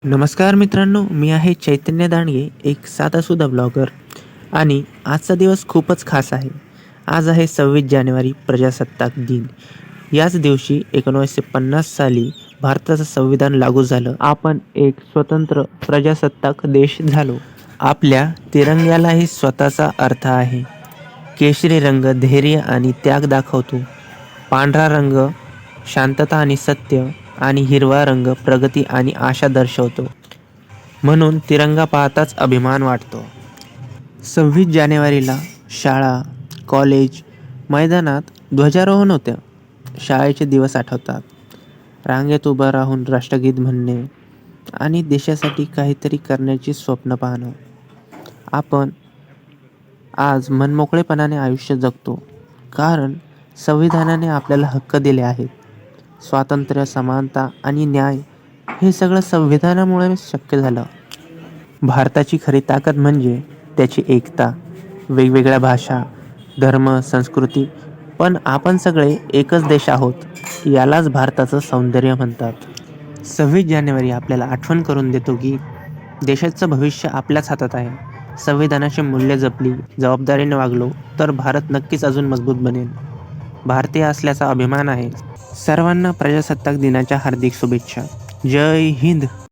नमस्कार मित्रांनो, मी आहे चैतन्य दांडगे, एक साधासुधा ब्लॉगर. आणि आजचा दिवस खूपच खास आहे. आज आहे 26 जानेवारी, प्रजासत्ताक दिन. याच दिवशी 1950 साली भारताचं संविधान लागू झालं. आपण एक स्वतंत्र प्रजासत्ताक देश झालो. आपल्या तिरंग्यालाही स्वतःचा अर्थ आहे. केशरी रंग धैर्य आणि त्याग दाखवतो. पांढरा रंग शांतता आणि सत्य, आणि हिरवा रंग प्रगती आणि आशा दर्शवतो. म्हणून तिरंगा पाहताच अभिमान वाटतो. 26 जानेवारीला शाळा, कॉलेज, मैदानात ध्वजारोहण होतं. शाळेचे दिवस आठवतात. रांगेत उभं राहून राष्ट्रगीत म्हणणे आणि देशासाठी काहीतरी करण्याची स्वप्न पाहणं. आपण आज मनमोकळेपणाने आयुष्य जगतो, कारण संविधानाने आपल्याला हक्क दिले आहेत. स्वातंत्र्य, समानता आणि न्याय हे सगळं संविधानामुळे शक्य झालं. भारताची खरी ताकद म्हणजे त्याची एकता. वेगवेगळ्या भाषा, धर्म, संस्कृती, पण आपण सगळे एकच देश आहोत. यालाच भारताचं सौंदर्य म्हणतात. 26 जानेवारी आपल्याला आठवण करून देतो की देशाचं भविष्य आपल्याच हातात आहे. संविधानाची मूल्य जपली, जबाबदारीने वागलो तर भारत नक्कीच अजून मजबूत बनेल. भारतीय असल्याचा अभिमान आहे. सर्वांना प्रजासत्ताक दिनाच्या हार्दिक शुभेच्छा. जय हिंद.